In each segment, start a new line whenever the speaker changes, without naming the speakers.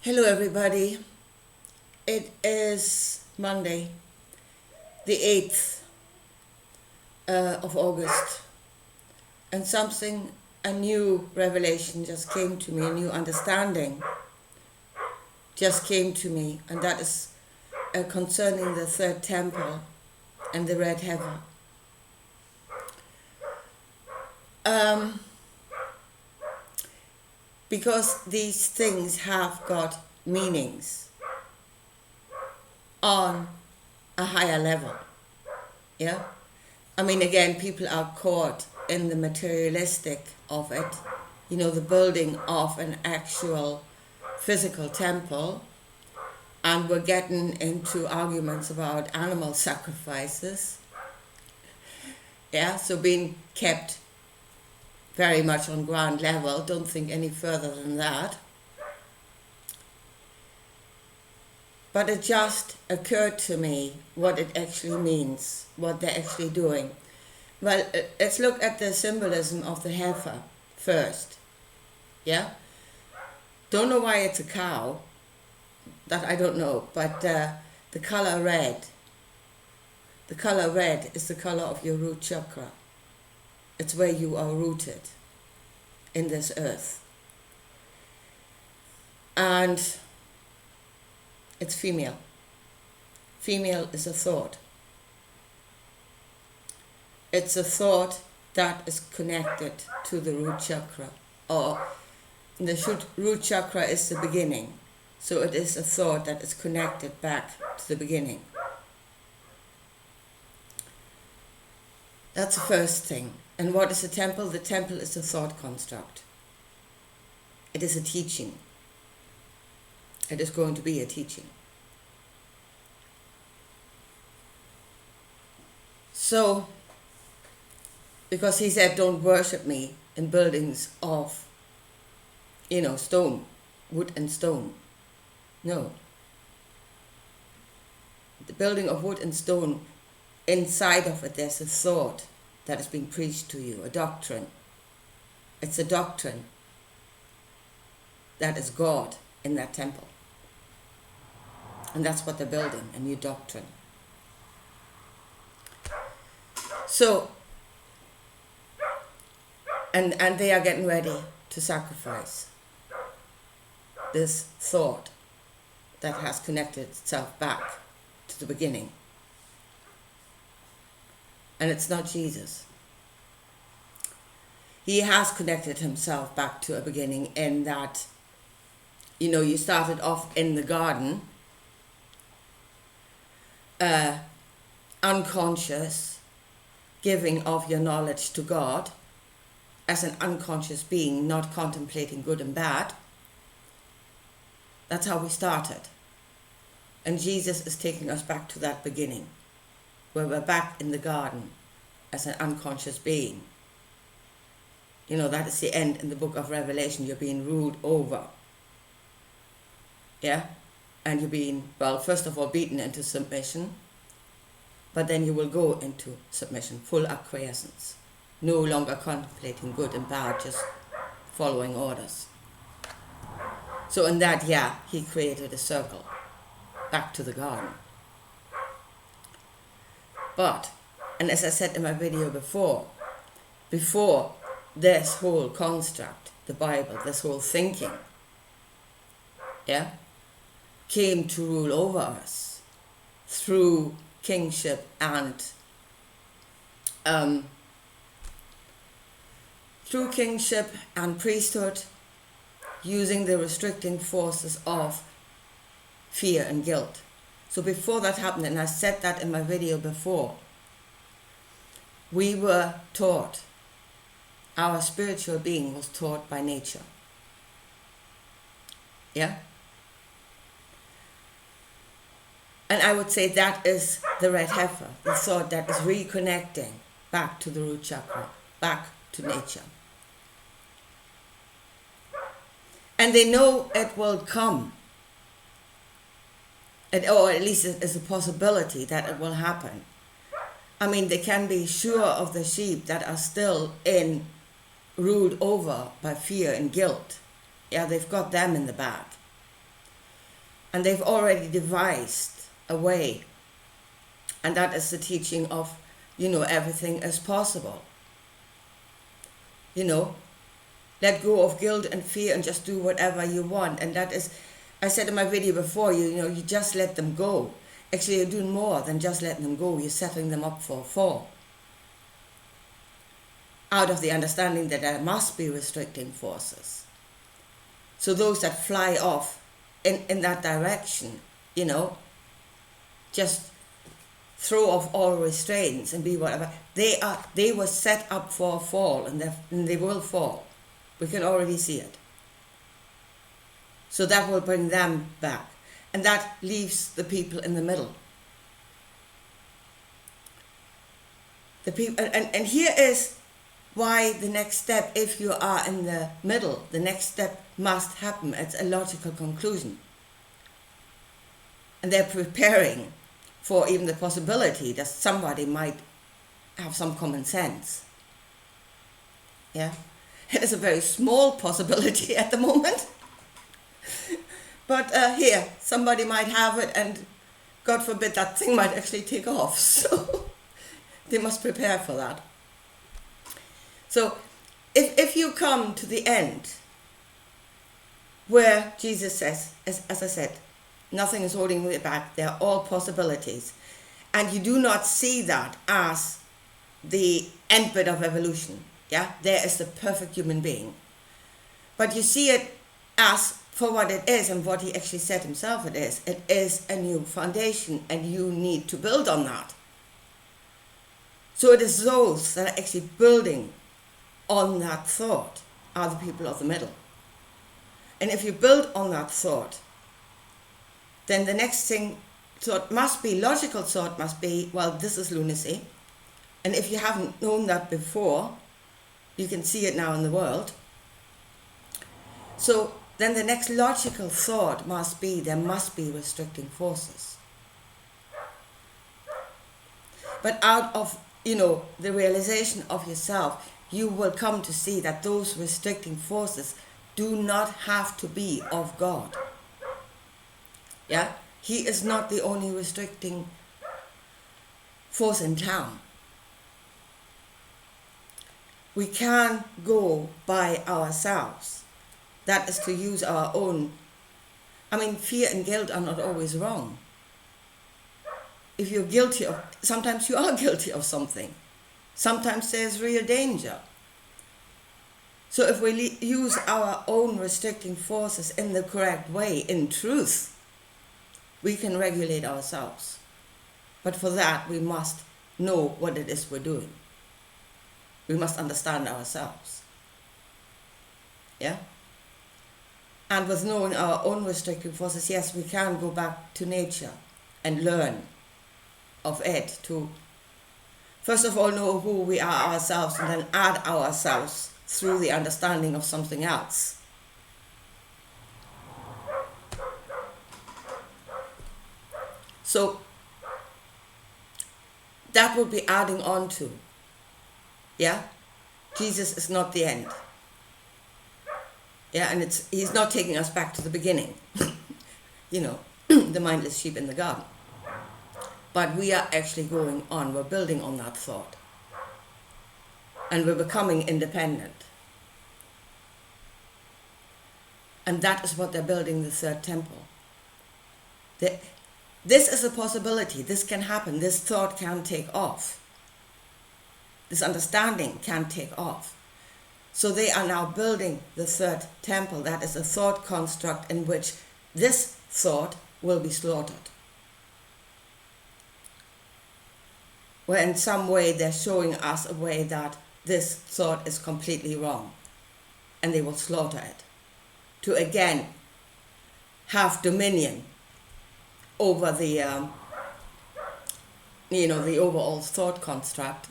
Hello everybody, it is Monday, the 8th of August, and a new revelation just came to me, a new understanding just came to me, and that is concerning the third temple and the red heifer. Because these things have got meanings on a higher level. Yeah? I mean, again, people are caught in the materialistic of it, the building of an actual physical temple, and we're getting into arguments about animal sacrifices. Yeah, so being kept very much on ground level, don't think any further than that. But it just occurred to me what it actually means, what they're actually doing. Well, let's look at the symbolism of the heifer first. Yeah? Don't know why it's a cow, that I don't know, but the color red is the color of your root chakra. It's where you are rooted in this earth. And it's female. Female is a thought. It's a thought that is connected to the root chakra. Or the root chakra is the beginning. So it is a thought that is connected back to the beginning. That's the first thing. And what is a temple? The temple is a thought construct. It is a teaching. It is going to be a teaching. So, because he said, don't worship me in buildings of, stone, wood and stone. No. The building of wood and stone, inside of it there's a thought that is being preached to you, a doctrine. It's a doctrine that is God in that temple. And that's what they're building, a new doctrine. So, and they are getting ready to sacrifice this thought that has connected itself back to the beginning. And it's not Jesus. He has connected himself back to a beginning in that, you started off in the garden, unconscious, giving of your knowledge to God as an unconscious being, not contemplating good and bad. That's how we started. And Jesus is taking us back to that beginning, where we're back in the garden as an unconscious being. That is the end in the book of Revelation. You're being ruled over. Yeah? And you're being, first of all, beaten into submission, but then you will go into submission, full acquiescence. No longer contemplating good and bad, just following orders. So in that, he created a circle back to the garden. But, and as I said in my video before this whole construct, the Bible, this whole thinking, came to rule over us through kingship and priesthood, using the restricting forces of fear and guilt. So before that happened, and I said that in my video before, we were taught, our spiritual being was taught by nature. Yeah? And I would say that is the red heifer, the thought that is reconnecting back to the root chakra, back to nature. And they know it will come, or at least it is a possibility that it will happen. I mean, they can be sure of the sheep that are still ruled over by fear and guilt. Yeah, they've got them in the bag. And they've already devised a way. And that is the teaching of, everything is possible. Let go of guilt and fear and just do whatever you want. And that is, I said in my video before, you just let them go. Actually, you're doing more than just letting them go. You're setting them up for a fall. Out of the understanding that there must be restricting forces. So those that fly off in that direction, just throw off all restraints and be whatever. They were set up for a fall, and they will fall. We can already see it. So that will bring them back. And that leaves the people in the middle. The people, and here is why the next step, if you are in the middle, the next step must happen. It's a logical conclusion. And they're preparing for even the possibility that somebody might have some common sense. Yeah? It is a very small possibility at the moment. But here, somebody might have it, and God forbid that thing might actually take off. So they must prepare for that. So if you come to the end, where Jesus says, as I said, nothing is holding me back, they are all possibilities, and you do not see that as the end bit of evolution, there is the perfect human being, but you see it as for what it is and what he actually said himself it is a new foundation, and you need to build on that. So it is those that are actually building on that thought are the people of the middle. And if you build on that thought, then the next thought must be, logical thought must be, well, this is lunacy. And if you haven't known that before, you can see it now in the world. So then the next logical thought must be, there must be restricting forces. But out of, the realization of yourself, you will come to see that those restricting forces do not have to be of God. Yeah? He is not the only restricting force in town. We can go by ourselves. That is to use our own. Fear and guilt are not always wrong. If you're guilty of, sometimes you are guilty of something. Sometimes there's real danger. So if we use our own restricting forces in the correct way, in truth, we can regulate ourselves. But for that, we must know what it is we're doing. We must understand ourselves. Yeah? And with knowing our own restricting forces, yes, we can go back to nature and learn of it to, first of all, know who we are ourselves, and then add ourselves through the understanding of something else. So that would be adding on to. Yeah? Jesus is not the end. Yeah, and he's not taking us back to the beginning. The mindless sheep in the garden. But we are actually going on. We're building on that thought. And we're becoming independent. And that is what they're building, the third temple. This is a possibility. This can happen. This thought can take off. This understanding can take off. So they are now building the third temple. That is a thought construct in which this thought will be slaughtered. Where in some way they're showing us a way that this thought is completely wrong. And they will slaughter it. To again have dominion over the, the overall thought construct.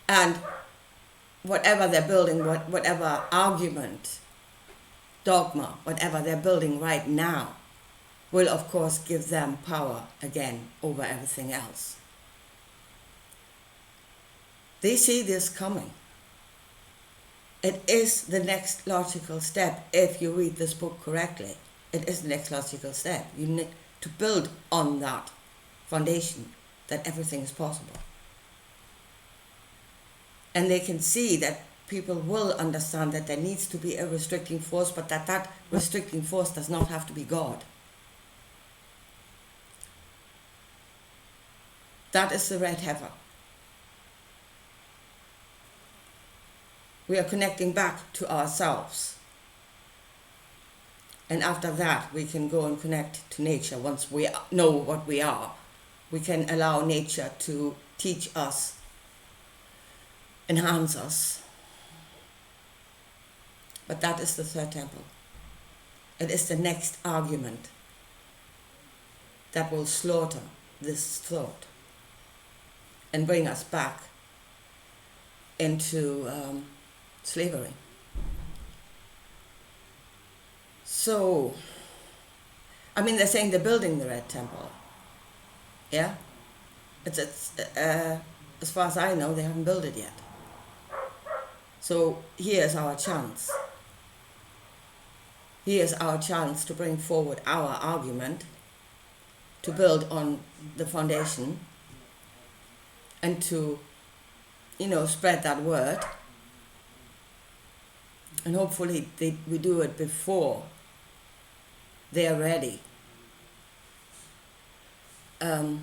And whatever they're building, whatever argument, dogma, whatever they're building right now, will of course give them power again over everything else. They see this coming. It is the next logical step if you read this book correctly. it is the next logical step. You need to build on that foundation that everything is possible. And they can see that people will understand that there needs to be a restricting force, but that restricting force does not have to be God. That is the red heifer. We are connecting back to ourselves. And after that, we can go and connect to nature. Once we know what we are, we can allow nature to teach us, enhance us. But that is the third temple. It is the next argument that will slaughter this thought and bring us back into slavery. So, I mean, they're saying they're building the Red Temple. Yeah? It's as far as I know, they haven't built it yet. So here's our chance. Here's our chance to bring forward our argument, to build on the foundation, and to, spread that word. And hopefully we do it before they are ready to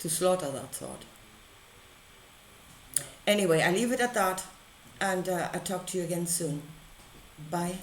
slaughter that thought. Anyway, I leave it at that, and I'll talk to you again soon. Bye.